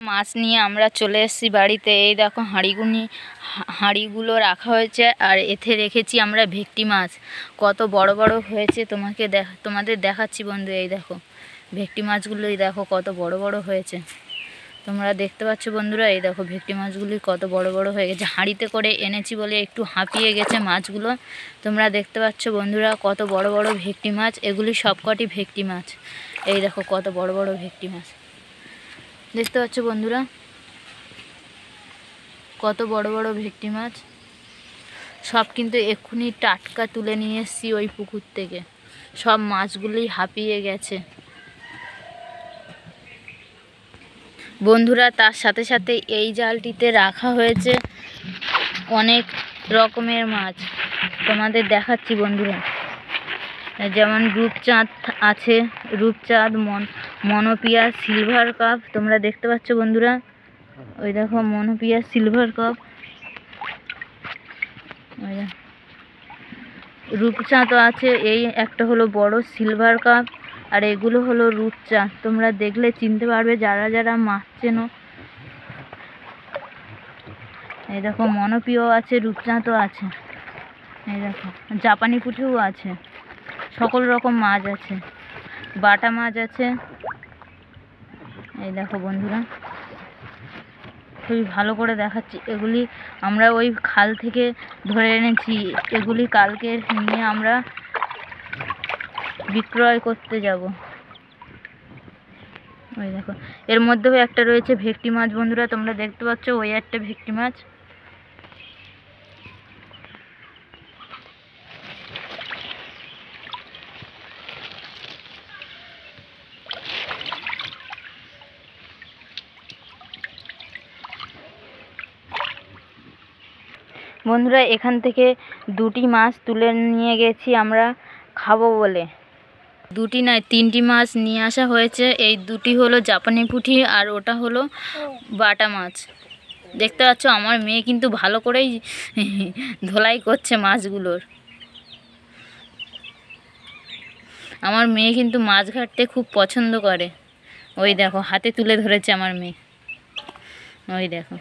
মাছ নিয়ে আমরা চলে এসেছি বাড়িতে। এই দেখো হাঁড়িগুলো রাখা হয়েছে, আর এতে রেখেছি আমরা ভেটকি মাছ। কত বড় বড় হয়েছে তোমাদের দেখাচ্ছি বন্ধু। এই দেখো ভেটকি মাছগুলোই দেখো কত বড় বড় হয়েছে, তোমরা দেখতে পাচ্ছ বন্ধুরা। এই দেখো ভেটকি মাছগুলি কত বড় বড় হয়ে গেছে। হাঁড়িতে করে এনেছি বলে একটু হাঁপিয়ে গেছে মাছগুলো। তোমরা দেখতে পাচ্ছ বন্ধুরা কত বড় বড় ভেটকি মাছ। এগুলি সবকটি ভেটকি মাছ। এই দেখো কত বড় বড় ভেটকি মাছ দেখতে পাচ্ছ বন্ধুরা, কত বড় বড় ভেটকি মাছ। সব কিন্তু এক্ষুনি টাটকা তুলে নিয়ে এসেছি ওই পুকুর থেকে। সব মাছগুলি হাঁপিয়ে গেছে বন্ধুরা। তার সাথে সাথে এই জালটিতে রাখা হয়েছে অনেক রকমের মাছ, তোমাদের দেখাচ্ছি বন্ধুরা। যেমন রূপচাঁদ আছে, রূপচাঁদ, মনোপিয়া, সিলভার কাপ, তোমরা দেখতে পাচ্ছ বন্ধুরা। ওই দেখো মনোপিয়া, সিলভার কাপ, রূপচাঁদও আছে। এই একটা হলো বড় সিলভার কাপ, আর এগুলো হলো রূপচাঁদ। তোমরা দেখলে চিনতে পারবে যারা যারা মাছ চেনো। এই দেখো মনোপিয়াও আছে, রূপচাঁদও আছে। এই দেখো জাপানি পুঁটিও আছে, সকল রকম মাছ আছে, বাটা মাছ আছে। এই দেখো বন্ধুরা খুবই ভালো করে দেখাচ্ছি। এগুলি আমরা ওই খাল থেকে ধরে এনেছি। এগুলি কালকে নিয়ে আমরা বিক্রয় করতে যাব। ওই দেখো এর মধ্যেও একটা রয়েছে ভেটকি মাছ বন্ধুরা, তোমরা দেখতে পাচ্ছ ওই একটা ভেটকি মাছ। বন্ধুরা এখান থেকে দুটি মাছ তুলে নিয়ে গেছি আমরা খাবো বলে। দুটি নয়, তিনটি মাছ নিয়ে আসা হয়েছে। এই দুটি হলো জাপানি পুঁটি, আর ওটা হলো বাটা মাছ। দেখতে পাচ্ছ আমার মেয়ে কিন্তু ভালো করেই ধোলাই করছে মাছগুলোর। আমার মেয়ে কিন্তু মাছ ঘাটতে খুব পছন্দ করে। ওই দেখো হাতে তুলে ধরেছে আমার মেয়ে, ওই দেখো।